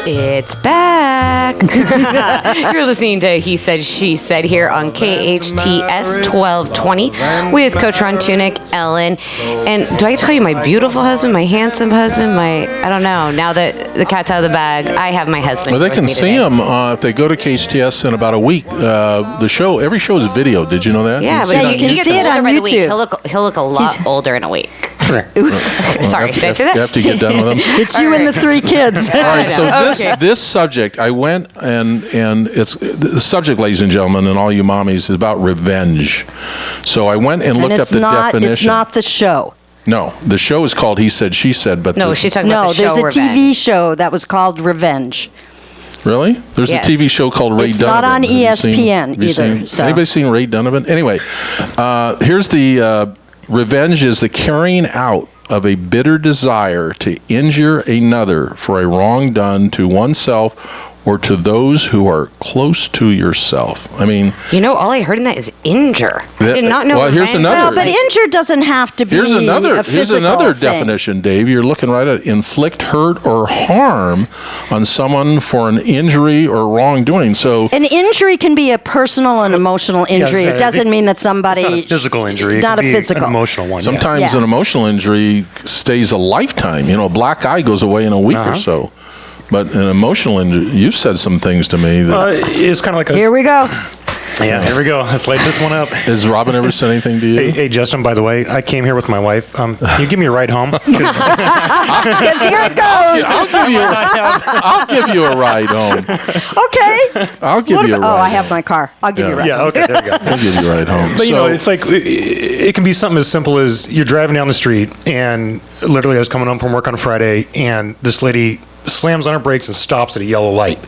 It's back. You're listening to He Said, She Said here on KHTS 1220 with Coach Ron Tunick, Ellen. And do I tell you my beautiful husband, my handsome husband, I don't know. Now that the cat's out of the bag, I have my husband. Well, they can see him if they go to KHTS in about a week. Every show is video. Did you know that? Yeah, but you can see it on YouTube. He'll look a lot older in a week. Sorry, did I say that? You have to get done with them. It's you and the 3 kids. All right, so this subject, I went and it's the subject, ladies and gentlemen, and all you mommies, is about revenge. So I went and looked up the definition. It's not the show. No, the show is called He Said, She Said, but no, she's talking about the show there's a TV show that was called Revenge. Really? There's a TV show called Ray Donovan. It's not on ESPN either. So. Anybody seen Ray Donovan? Anyway, here's the revenge is the carrying out of a bitter desire to injure another for a wrong done to oneself or to those who are close to yourself. I mean... all I heard in that is injure. I did not know. Well, here's another. Well, but injure doesn't have to be a physical Here's another thing. definition, Dave. You're looking right at inflict hurt or harm on someone for an injury or wrongdoing. So an injury can be a personal and emotional injury. It doesn't mean that somebody... It's not a physical injury. Not a physical. An emotional one. Sometimes an emotional injury stays a lifetime. A black eye goes away in a week or so. But an emotional injury, you've said some things to me that... it's kind of like Here we go. Yeah, here we go. Let's light this one up. Has Robin ever said anything to you? Hey, Justin, by the way, I came here with my wife. Can you give me a ride home? Because here it goes. I'll give you a ride home. Okay. I'll give you a ride. I have my car. I'll give you a ride. Yeah, okay, there you go. I'll give you a ride home. But, it's like, it can be something as simple as you're driving down the street, and literally I was coming home from work on Friday, and this lady slams on her brakes and stops at a yellow light.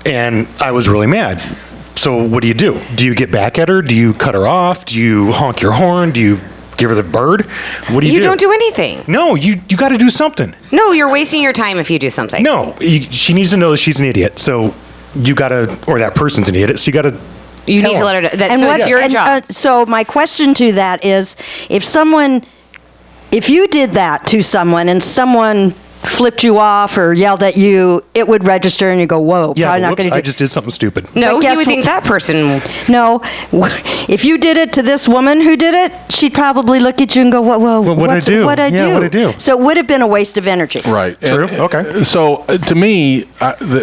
And I was really mad. So what do you do? Do you get back at her? Do you cut her off? Do you honk your horn? Do you give her the bird? What do you do? You don't do anything. No, you got to do something. No, you're wasting your time if you do something. No, she needs to know that she's an idiot. So you got to, or that person's an idiot. So you got to. You need to let her know. It's your job. So my question to that is, if you did that to someone and someone flipped you off or yelled at you, it would register and you go, whoa, yeah, probably not going to do. I just did something stupid. No, you would think that person... No, if you did it to this woman who did it, she'd probably look at you and go, whoa, what did I do? What'd I do? So it would have been a waste of energy. Right. True. Okay. So to me,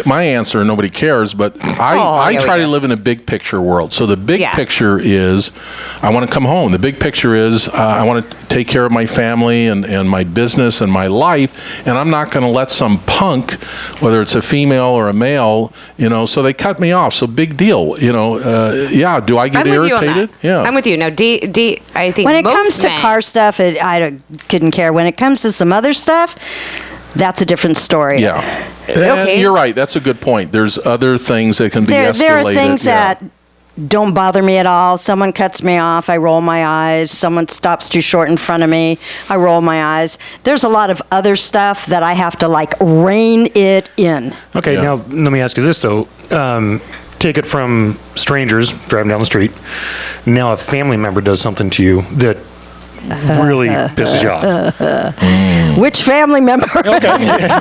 my answer, nobody cares, but I try to live in a big picture world. So the big picture is I want to come home. The big picture is I want to take care of my family and my business and my life, and I'm not going to let some punk, whether it's a female or a male, so they cut me off. So big deal, do I get irritated? Yeah. I'm with you. Now, I think when it comes to car stuff, I couldn't care. When it comes to some other stuff, that's a different story. Yeah. Okay. You're right. That's a good point. There's other things that can be escalated. There are things that don't bother me at all. Someone cuts me off, I roll my eyes. Someone stops too short in front of me, I roll my eyes. There's a lot of other stuff that I have to rein it in. Okay, now let me ask you this though. Take it from strangers driving down the street. Now a family member does something to you that really pisses you off. Which family member? Okay,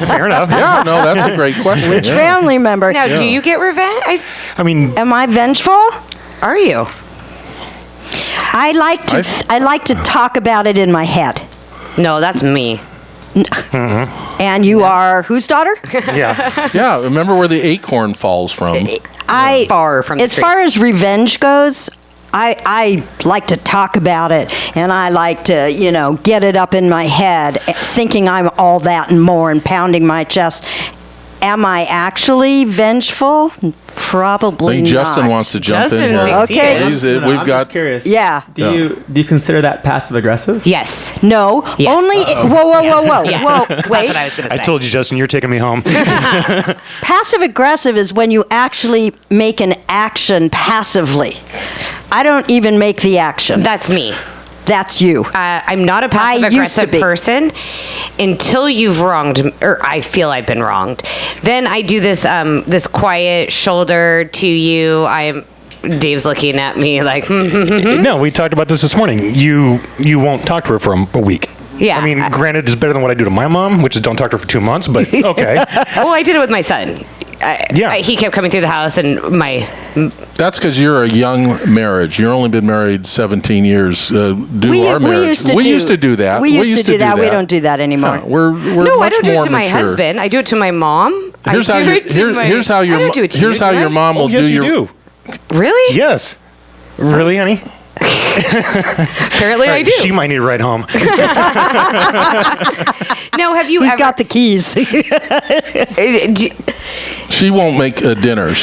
fair enough. Yeah, no, that's a great question. Which family member? Now, do you get revenge? Am I vengeful? Are you? I like to talk about it in my head. No, that's me. And you are whose daughter? Yeah. Yeah, remember where the acorn falls from. Far from the As far as revenge goes, I like to talk about it, and I like to, get it up in my head, thinking I'm all that and more, and pounding my chest. Am I actually vengeful? Probably I think Justin not. wants to jump in here. Okay. I'm just curious. Yeah. Do you consider that passive aggressive? Yes. No. Yes. Only. Whoa. Yeah. Whoa. That's Wait. what I was going to say. I told you, Justin, you're taking me home. Passive aggressive is when you actually make an action passively. I don't even make the action. That's me. That's you. I'm not a passive-aggressive person until you've wronged, or I feel I've been wronged. Then I do this this quiet shoulder to you. Dave's looking at me like. No, we talked about this morning. You won't talk to her for a week. Yeah. I mean, granted, it's better than what I do to my mom, which is don't talk to her for 2 months, but okay. Well, I did it with my son. He kept coming through the house, and That's because you're a young marriage. You've only been married 17 years. We used to do that. We don't do that anymore. Yeah, we're no, much I don't do more it to my mature. husband. I do it to my mom. Here's how your mom will Yes, do you your. do. Really? Yes. Really, honey? Apparently, I do. She might need a ride home. No, have you He's ever? got the keys. She won't make a dinner.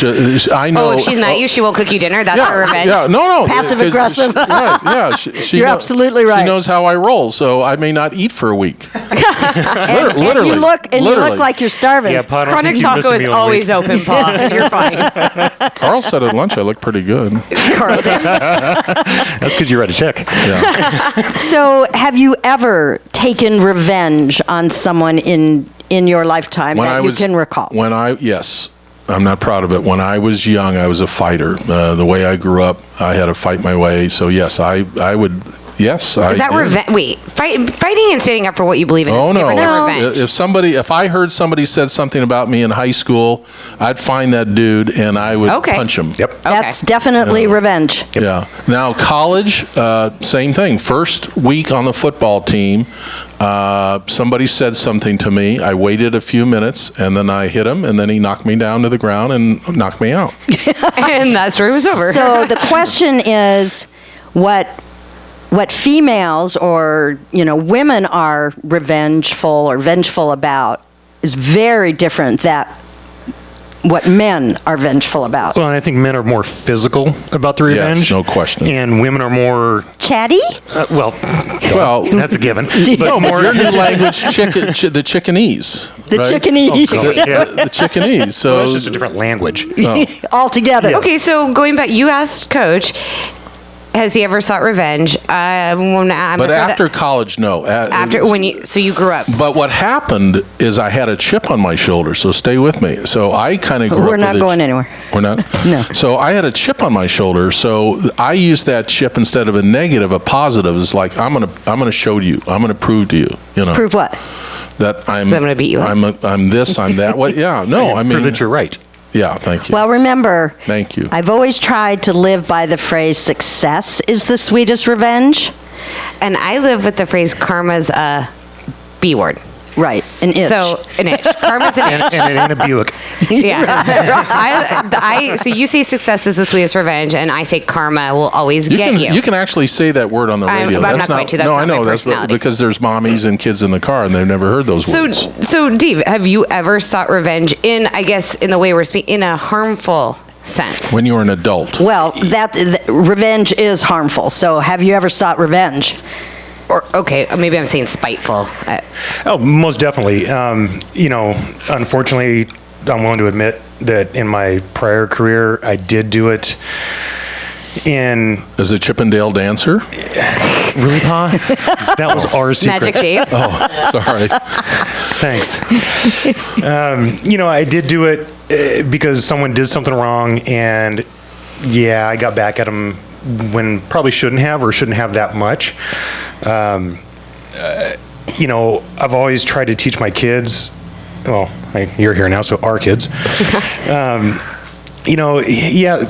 I know. Oh, if she's not you, she won't cook you dinner. That's her revenge. Yeah, no. Passive 'cause aggressive. Right, yeah. You're absolutely right. She knows how I roll, so I may not eat for a week. Literally. And you look like you're starving. Yeah, Pa, I don't Chronic think you missed taco a is meal in a always week. open, Pa. You're fine. Carl said at lunch I look pretty good. Carl did. That's because you read a check. Yeah. So, have you ever taken revenge on someone in your lifetime that you can recall? Yes. I'm not proud of it. When I was young, I was a fighter. The way I grew up, I had to fight my way. So yes, I would. Yes, I. Is that revenge? Wait, fighting and standing up for what you believe in Oh is no! different than revenge. If I heard somebody said something about me in high school, I'd find that dude and I would punch him. Yep. That's definitely revenge. Yeah. Now college, same thing. First week on the football team, somebody said something to me. I waited a few minutes and then I hit him, and then he knocked me down to the ground and knocked me out. And that story was over. So the question is, what females or women are vengeful about is very different than what men are vengeful about. Well, and I think men are more physical about the revenge. Yes, no question. And women are more, Chatty? Well, that's a given. no, more your new language, the chickenese. The right? chickenese. The chickenese. So Well, it's just a different language. Altogether. Okay, so going back, you asked Coach, has he ever sought revenge? But after college, no. So you grew up. But what happened is I had a chip on my shoulder, so stay with me. So I kind of grew up. We're not going anywhere. We're not? No. So I had a chip on my shoulder, so I used that chip instead of a negative, a positive. Is like, I'm gonna show you. I'm gonna prove to you. Prove what? That I'm gonna beat you up. I'm this, I'm that. What? Yeah, no, I mean. Prove that you're right. Yeah, thank you. Well, remember, Thank you. I've always tried to live by the phrase, success is the sweetest revenge. And I live with the phrase karma's a B word. Right, an itch. So an itch. Karma's an itch. And it ain't a Buick. Yeah. So you say success is the sweetest revenge, and I say karma will always get you. You can actually say that word on the radio. I'm not going to. That's no, not I know my that's personality. because there's mommies and kids in the car and they've never heard those words. So Dave, have you ever sought revenge in the way we're speaking, in a harmful sense? When you were an adult. Well, revenge is harmful. So have you ever sought revenge? Or okay, maybe I'm saying spiteful. Oh, most definitely. Unfortunately, I'm willing to admit that in my prior career, I did do it as a Chippendale dancer? Really, Pa? That was our secret. Magic Dave. Oh, sorry. Thanks. I did do it because someone did something wrong, and I got back at them when probably shouldn't have that much. I've always tried to teach my kids. Well, you're here now, so our kids.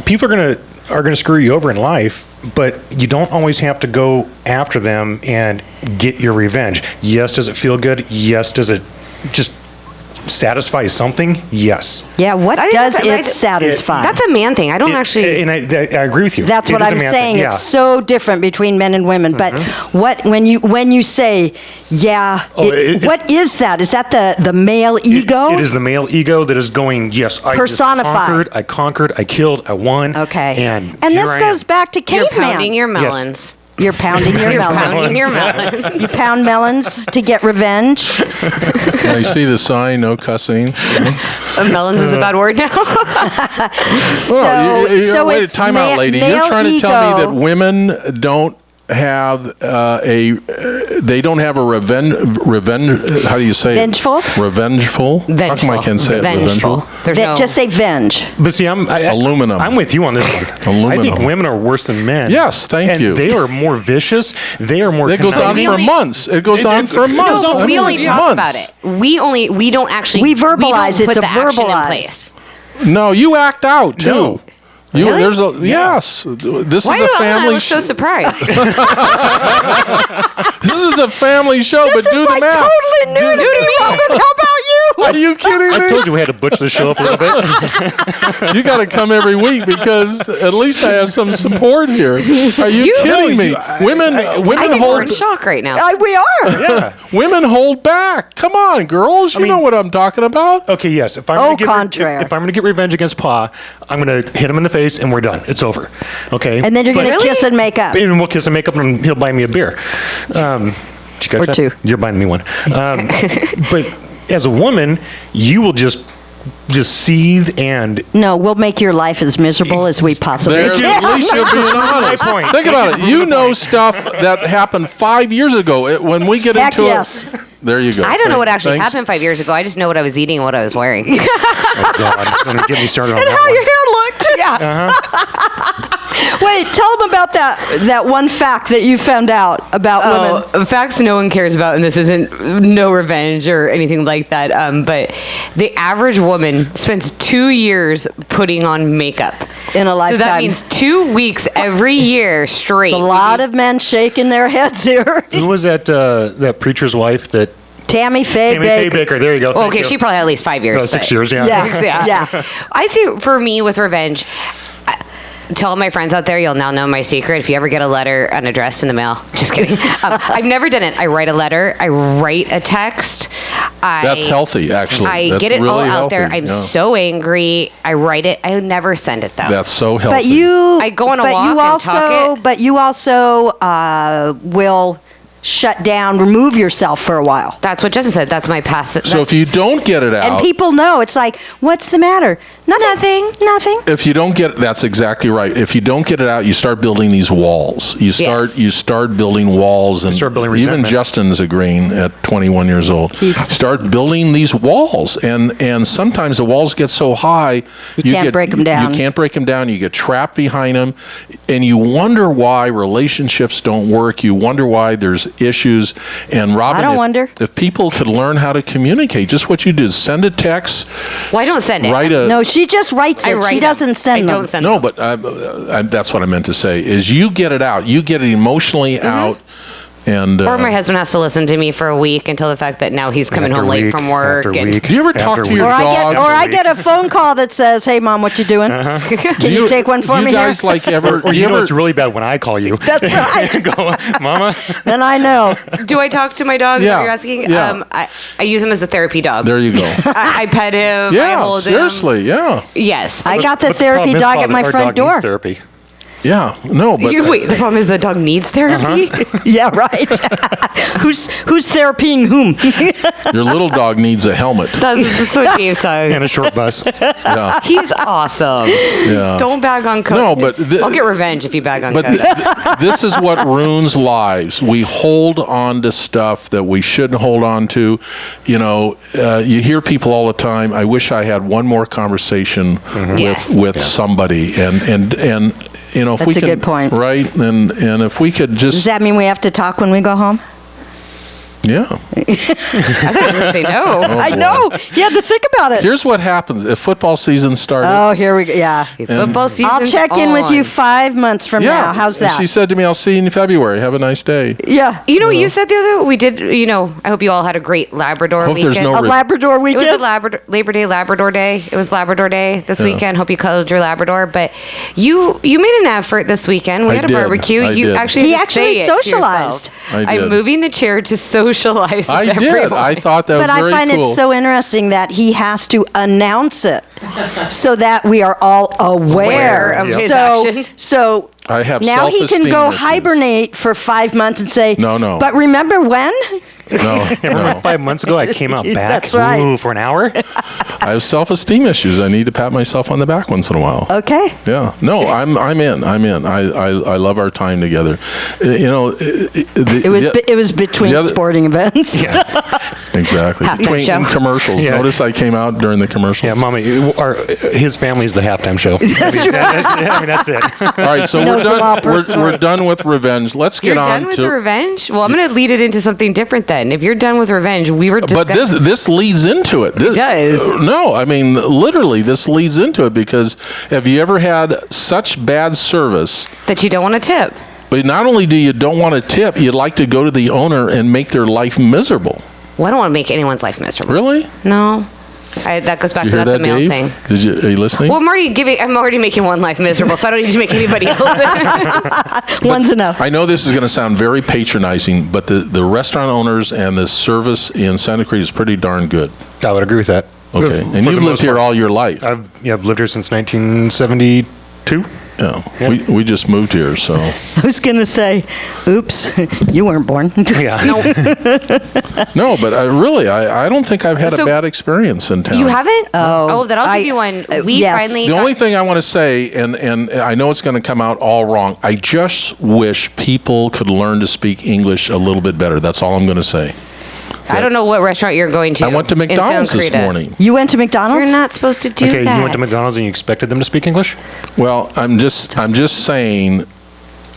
People are gonna screw you over in life, but you don't always have to go after them and get your revenge. Yes, does it feel good? Yes, does it just satisfy something? Yes. Yeah, what does it satisfy? That's a man thing. I don't actually. And I agree with you. That's what I'm saying. It's so different between men and women. But when you say, what is that? Is that the male ego? It is the male ego that is going, yes, personified. I conquered, I killed, I won. Okay. And this goes back to caveman. You're pounding your melons. You're pounding your melons. Pounding your melons. You pound melons to get revenge. I see the sign, no cussing. Melons is a bad word now. So wait, it's time out, lady. male You're trying to tell me that women don't have they don't have a revenge. How do you say Vengeful? it? Revengeful. How come I can't say it? Vengeful. There's no. Just say venge. But see, Aluminum. I'm with you on this one. Aluminum. I think women are worse than men. Yes, thank you. They are more vicious. They are more. It goes on for months. It goes on for months. No, I we mean, only talk about months. it. We don't actually. We verbalize. We don't It's put a the action in verbalize. place. No, you act out too. No. Really? There's a yes. This Why is a do I family. look so surprised? This is a family show, This but do is the like math. totally new to me, Robin. How about you? Are you kidding I me? told you we had to butch the show up a little bit. You got to come every week because at least I have some support here. Are you kidding me? Women I think we're hold. in shock right now. We are. Yeah. Women hold back. Come on, girls. You know what I'm talking about. Okay, yes. If I'm Au gonna contraire. if I'm going to get revenge against Pa, I'm going to hit him in the face and we're done. It's over. Okay. And then you're going to Really? kiss and make up. And we'll kiss and make up, and he'll buy me a beer. Did you catch Or that? two. You're buying me one. But as a woman, you will just seethe and. No, we'll make your life as miserable as we possibly There's, can. at least you're being honest. My point. Think about it. You know stuff that happened 5 years ago. When we get Heck into yes. it, there you go. I don't know what actually Thanks. happened 5 years ago. I just know what I was eating and what I was wearing. Oh God! Don't get me started on And how that your hair looked. Yeah. Wait, tell them about that one fact that you found out about women. Facts no one cares about, and this isn't no revenge or anything like that. But the average woman spends 2 years putting on makeup In a So lifetime. that means 2 weeks every year straight. It's a lot of men shaking their heads here. one. Who was that preacher's wife that? Tammy Faye Tammy Faye Baker. Baker. There you go. Well, Thank okay, you. she probably had at least 5 years. Oh, 6 but- years. Yeah. Yeah. Yeah. I see. For me, with revenge, to all my friends out there, you'll now know my secret. If you ever get a letter unaddressed in the mail, just kidding. I've never done it. I write a letter. I write a text. That's healthy, actually. I That's get it really all out there. healthy, I'm yeah. so angry. I write it. I never send it though. That's so healthy. But you, I go on a but walk you and also, talk it. But you also will shut down, remove yourself for a while. That's what Justin said. That's my past. So if you don't get it out, And people know. It's like, what's the matter? Nothing. Nothing. if you don't get, that's exactly right. If you don't get it out, you start building these walls. You start building walls, and start building even resentment. Justin's agreeing at 21 years old. Start building these walls, and sometimes the walls get so high You can't break 'em down. You can't break them down. You get trapped behind them, and you wonder why relationships don't work. You wonder why there's issues. And Robin, I don't wonder. if people could learn how to communicate, just what you do: send a text. Well, I don't send it. Write a No, she just writes I it. write She them. doesn't send I them. don't send No, them. but that's what I meant to say. Is you get it out. You get it emotionally out, and Or my husband has to listen to me for a week until the fact that now he's coming After home late week, from work. after And week, Do you ever talk after to your Or week. I dog? get a phone call that says, "Hey, Mom, what you doing? Can you take one for you me guys here?" like ever? Or do you know ever- it's really bad when I call you. That's right. Go, Mama. Then I know. do I talk to my dog? Yeah, Are you asking? yeah. I use him as a therapy dog. There you go. I pet him. I Yeah, hold seriously. Yeah, him. Yes. I got the But therapy problem is, dog Bob, at my our front dog needs door. Therapy. yeah. No, but Wait, the problem is the dog needs therapy. Yeah, right. who's therapying whom? your little dog needs a helmet. That's what Dave says. And a short bus. Yeah. He's awesome. Yeah. Don't bag on Coach. No, but I'll get revenge if you bag on But Coach. this is what ruins lives. We hold on to stuff that we shouldn't hold on to. You know, you hear people all the time. I wish I had one more conversation Yes. with somebody, and you know, if we That's a could, good point. right? And if we could Does just, that mean we have to talk when we go home? yeah. I thought you were going to say no. I boy. know. You had to think about it. Here's what happens if football season started. Oh, here we go. Yeah. Football season. I'll check in with you 5 months from now. How's And that? she said to me, "I'll see you in February. Have a nice day." Yeah. You know what you said the other? We did. You know, I hope you all had a great Labrador Hope weekend. there's no A Labrador It was weekend. a Labor Day, Labrador Day. It was Labrador Day this weekend. Hope you cuddled your Labrador. But you made an effort this weekend. We I had a did. barbecue. I You did. actually He had to actually say it to socialized. yourself. I did. I'm moving the chair to socialize. I with did. everyone. I thought that But was very I find cool. it so interesting that he has to announce it so that we are all aware. Aware of his so, action. so I have now he can self-esteem go issues. hibernate for 5 months and say, No. But remember when? No. Remember 5 months ago, I came out back That's right. for an hour. I have self-esteem issues. I need to pat myself on the back once in a while. Okay. Yeah. No, I'm in. I love our time together. It was between sporting events. Yeah. Exactly. Halftime Between show. commercials. Yeah. Notice I came out during the commercials. Yeah, Mommy, his family's the halftime show. That's it. All right, so we're Knows them all done. personally. We're done with revenge. Let's get You're on done with to the revenge? Well, I'm going to lead it into something different then. If you're done with revenge, we were just. But this leads into it. It does. No, I mean literally, this leads into it because have you ever had such bad service? that you don't want to tip. But not only do you don't want to tip, you'd like to go to the owner and make their life miserable. Well, I don't want to make anyone's life miserable. Really? No. That goes back Did to you hear that's a that, male Dave? thing. Are you listening? Well, I'm already making one life miserable, so I don't need to make anybody else. One's enough. I know this is going to sound very patronizing, but the restaurant owners and the service in Santa Cruz is pretty darn good. I would agree with that. Okay, and you've lived here all your life. I've lived here since 1972. Yeah, Yeah. we just moved here, so I was going to say, oops, you weren't born. Yeah. no, but I don't think I've had a So- bad experience in town. You haven't? Oh, then I'll give you one. We yes. finally. The only thing I want to say, and I know it's going to come out all wrong, I just wish people could learn to speak English a little bit better. That's all I'm going to say. I don't know what restaurant you're going to. I went to in McDonald's Santa this Cruz. morning. You went to McDonald's? You're not supposed to do Okay, that. you went to McDonald's and you expected them to speak English? Well, I'm just saying,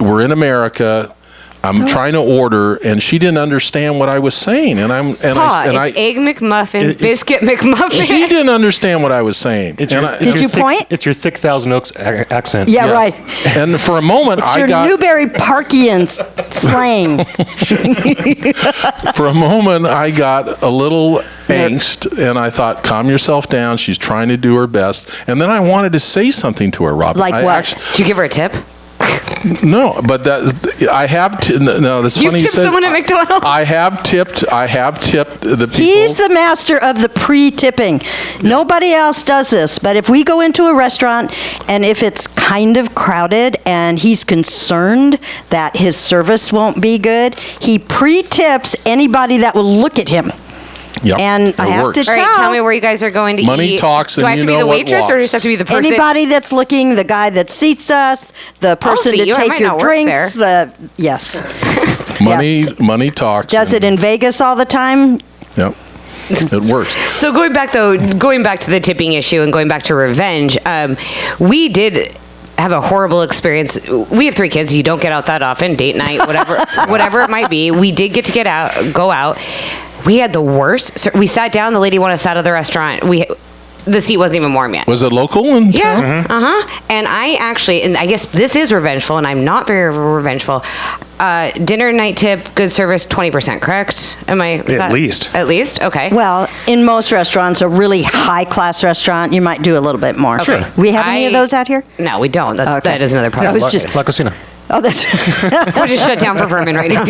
we're in America. I'm trying to order, and she didn't understand what I was saying, and It's Egg McMuffin, Biscuit McMuffin. she didn't understand what I was saying. It's And your, I- it's Did your you thick- point? It's your thick Thousand Oaks accent. Yeah, Yes. right. And for a moment, It's I your got Newberry Parkian slang. for a moment I got a little angst, and I thought, calm yourself down. She's trying to do her best, and then I wanted to say something to her, Robin. Like I what? actually- Did you give her a tip? no, but I have. No, that's You funny. tipped said- someone at McDonald's? I have tipped the people. He's the master of the pre-tipping. Nobody else does this, but if we go into a restaurant and if it's kind of crowded and he's concerned that his service won't be good, he pre-tips anybody that will look at him. Yep, and it I have works. to All right, tell tell me where you guys are going to Money eat. talks Do I and have you to be know the what waitress, or does walks. it have to be the person? Anybody that's looking, the guy that seats us, the person see to you. I take might your not work drinks, yes. Money talks. Does it in Vegas all the time? Yep. It works. So going back to the tipping issue and going back to revenge, we did have a horrible experience. We have 3 kids. You don't get out that often. Date night, whatever it might be. We did go out. We had the worst. So we sat down. The lady wanted us out of the restaurant. The seat wasn't even warm yet. Was it local? Yeah. And I guess this is revengeful, and I'm not very revengeful. Dinner, night tip, good service, 20%, correct? At least. At least? Okay. Well, in most restaurants, a really high-class restaurant, you might do a little bit more. Okay. We have any of those out here? No, we don't. Okay. That is another I problem. was just- La Cocina. Oh, that's We're just shut down for vermin right now.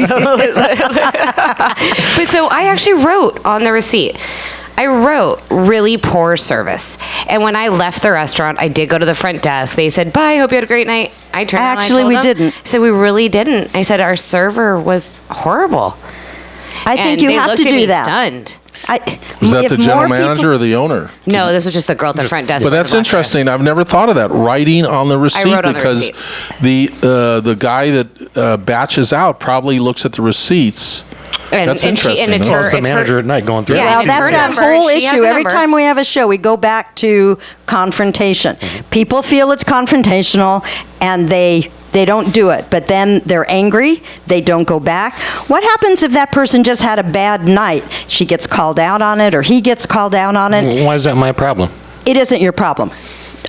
But so I actually wrote on the receipt. I wrote really poor service. And when I left the restaurant, I did go to the front desk. They said, bye, hope you had a great night. I turned around and I Actually, told we them. didn't. I said, we really didn't. I said, our server was horrible. I think And you they have looked to at do me that. Stunned. Was that if the more general people- manager or the owner? No, this was just the girl at the front desk. But with that's the black interesting. dress. I've never thought of that. Writing on the receipt wrote on the because the guy that batches out probably looks at the receipts. That's interesting. it's huh? her, It's the it's her- manager at night going through Yeah, it. Well, it's that's her that number. whole She has issue. the Every number. time we have a show, we go back to confrontation. People feel it's confrontational, and they don't do it. But then they're angry. They don't go back. What happens if that person just had a bad night? She gets called out on it, or he gets called out on it. Why is that my problem? It isn't your problem.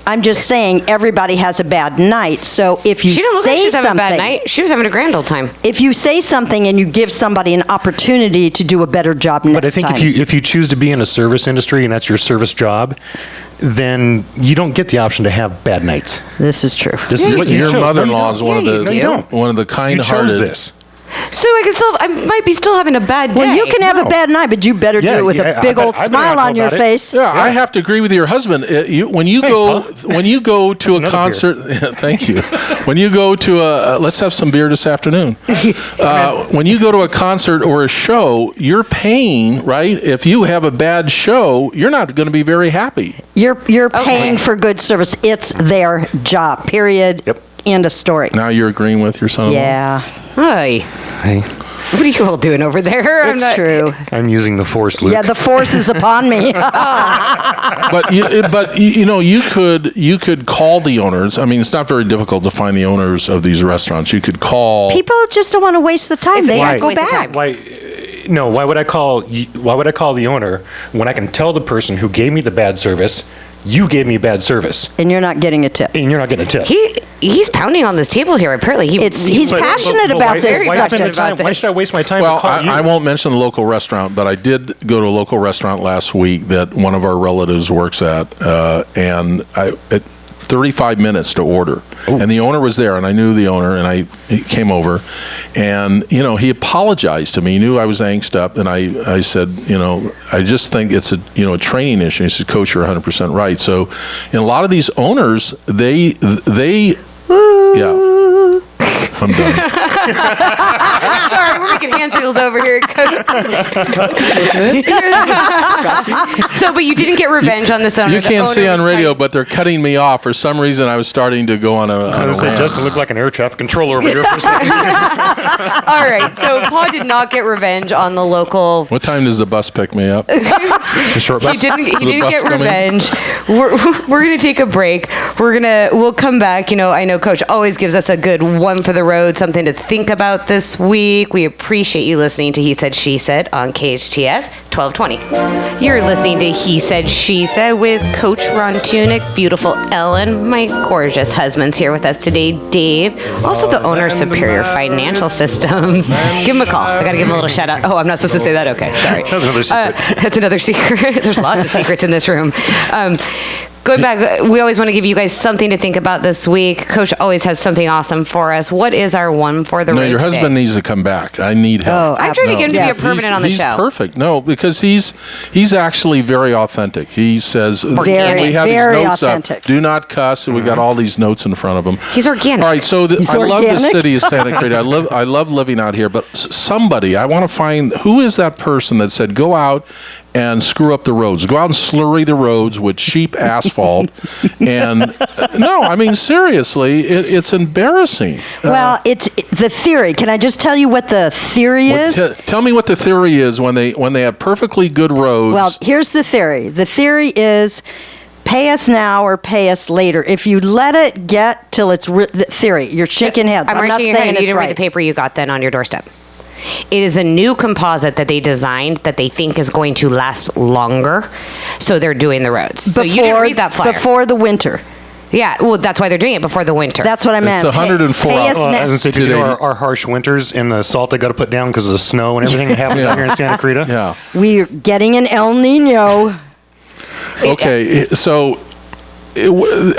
I'm just saying everybody has a bad night. So if you She didn't look like say she was having a something, bad night. She was having a grand old time. if you say something and you give somebody an opportunity to do a better job next But I think time. if you choose to be in a service industry and that's your service job, then you don't get the option to have bad nights. This is true. This is what you Your chose. No, you mother-in-law don't. is one of Yeah, the you do. one of the You chose kind-hearted. this. So I might be still having a bad day. Well, you can have a bad night, but you better do it with a big old smile on your face. Yeah, I have to agree with your husband. When you go to a concert, thank you. When you go to let's have some beer this afternoon. When you go to a concert or a show, you're paying, right? If you have a bad show, you're not going to be very happy. You're paying for good service. It's their job. Period. Yep. End of story. Now you're agreeing with your son-in-law? Yeah. Hi. Hey, What are you all doing over there? It's true. I'm using the force, Luke. Yeah, the force is upon me. But you could call the owners. I mean, it's not very difficult to find the owners of these restaurants. You could call. People just don't want to waste the time. They don't go waste of back. time. Why? No. Why would I call the owner when I can tell the person who gave me the bad service, you gave me bad service, And you're not getting a tip. and you're not getting a tip? He's pounding on this table here. Apparently, He's passionate about this why spend the subject. time? Why should I waste my time? Well, to call you? I won't mention the local restaurant, but I did go to a local restaurant last week that one of our relatives works at, and it 35 minutes to order. Ooh. And the owner was there, and I knew the owner, and he came over, and, he apologized to me. He knew I was angst up, and I said, I just think it's a training issue. He said, Coach, you're 100% right. So, a lot of these owners, they yeah. I'm done. Sorry, we're making hand signals over here. So, but you didn't get revenge on this owner. You can't see on radio, but they're cutting me off. For some reason, I was starting to go on a rant. Justin looked like an air traffic controller over here for a second. All right, so Paul did not get revenge on the local. What time does the bus pick me up? The short He bus. didn't The bus get coming? revenge. We're gonna take a break. We'll come back. I know Coach always gives us a good one for the road, something to think about this week. We appreciate you listening to He Said, She Said on KHTS 1220. You're listening to He Said, She Said with Coach Ron Tunick, beautiful Ellen, my gorgeous husband's here with us today, Dave, also the owner of Superior Financial Systems. Give him a call. I gotta give him a little shout out. Oh, I'm not supposed to say that? Okay, sorry. That's another secret. That's another secret. There's lots of secrets in this room. Going back, we always want to give you guys something to think about this week. Coach always has something awesome for us. What is our one for the road No, your today? husband needs to come back. I need help. I'm trying to get him to be a yes. permanent on the he's show. perfect. No, because he's actually very authentic. He says Organic. we have Very these notes authentic. up. Do not cuss. And we got all these notes in front of him. He's organic. All right, so He's I love the organic? city of Santa Clarita. I love living out here. But somebody, I want to find who is that person that said go out and screw up the roads. Go out and slurry the roads with cheap asphalt. And no, I mean, seriously, it's embarrassing. Well, it's the theory. Can I just tell you what the theory is? Tell me what the theory is when they have perfectly good roads. Well, here's the theory. The theory is pay us now or pay us later. If you let it get till it's the theory, you're shaking heads. I'm not shaking your saying head. it's You didn't right. read the paper you got then on your doorstep. It is a new composite that they designed that they think is going to last longer. So they're doing the roads. So you didn't read that flyer. Before the winter. Yeah, well, that's why they're doing it before the winter. That's what I meant. It's 104 Pay us Well, Well, now. I was going to say, because our harsh winters and the salt they got to put down because of the snow and everything that happens out here in Santa Clarita. yeah. We're getting an El Nino. Okay, so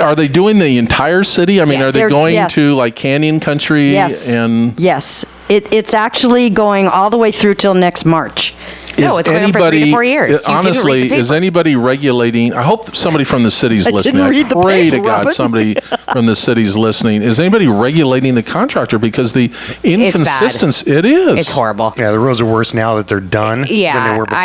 are they doing the entire city? I mean, Yes. are they They're- going yes. to like Canyon Country? Yes. And Yes. It's actually going all the way through till next March. No, it's going on for 3 to 4 years. You didn't read the honestly, is paper. anybody regulating? I hope somebody from the city's I listening. didn't I read the pray paper, to God Robin. somebody from the city's listening. Is anybody regulating the contractor? Because the inconsistency, it is. It's horrible. Yeah, the roads are worse now that they're done than they Yeah, were before.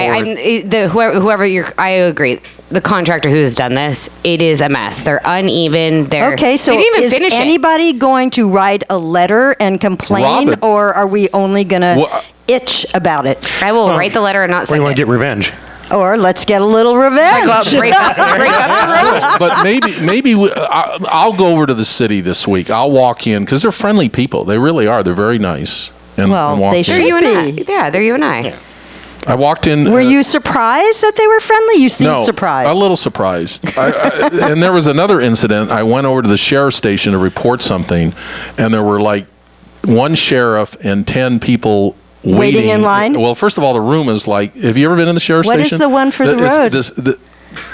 I agree. The contractor who has done this, it is a mess. They're uneven. Okay, so they didn't even is finish it. anybody going to write a letter and complain, Robin. or are we only going to Well, itch about it? I will write the letter and not Or send you want it. to get revenge? Or let's get a little I revenge. go out and break up the road. But maybe I'll go over to the city this week. I'll walk in because they're friendly people. They really are. They're very nice. And Well, walk they in. should They're you and I. be. Yeah, they're you and I. I walked in. Were you surprised that they were friendly? You seemed No, surprised. a little surprised. And there was another incident. I went over to the sheriff's station to report something, and there were like one sheriff and 10 people waiting in line? Well, first of all, the room is like. Have you ever been in the sheriff's What is station? the one for the road?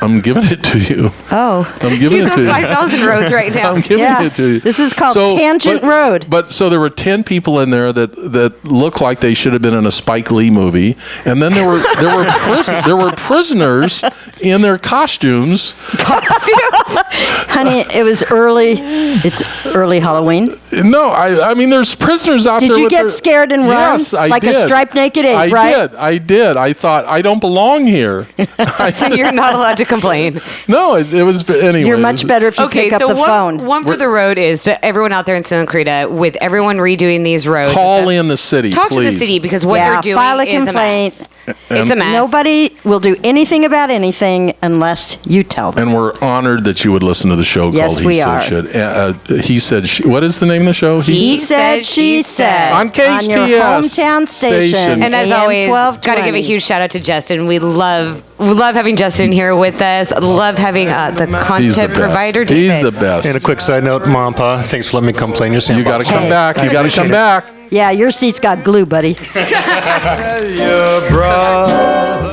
I'm giving it to you. Oh. I'm giving He's it to on you. 5,000 roads right now. I'm giving Yeah. it to you. This is called Tangent Road. But so there were 10 people in there that looked like they should have been in a Spike Lee movie, and then there were prisoners in their costumes. Honey, it was early. It's early Halloween. No, I mean there's prisoners out there. Did you with get their- scared and run? Yes, I Like did. a striped naked ape, right? I did. I thought I don't belong here. So you're not allowed to complain. No, it was anyway. You're much better if you pick up the phone. One for the road is to everyone out there in Santa Clarita, with everyone redoing these roads. Call in the city. Talk please. to the city because what Yeah, they're doing file a is complaint. a mess. It's a mess. Nobody will do anything about anything unless you tell them. And we're honored that you would listen to the show Yes, called we He are. Said Should. He Said She. What is the name of the show? He said, she said. On KHTS On your hometown station. And as AM always, 1220. got to give a huge shout out to Justin. We love having Justin here with us. Love having the He's the content best. provider, David. He's the best. And a quick side note, Mom and Pa, thanks for letting me come play in your sandbox. You got to come Hey. back. You got to come Appreciate it. back. Yeah, your seat's got glue, buddy. Tell your brother.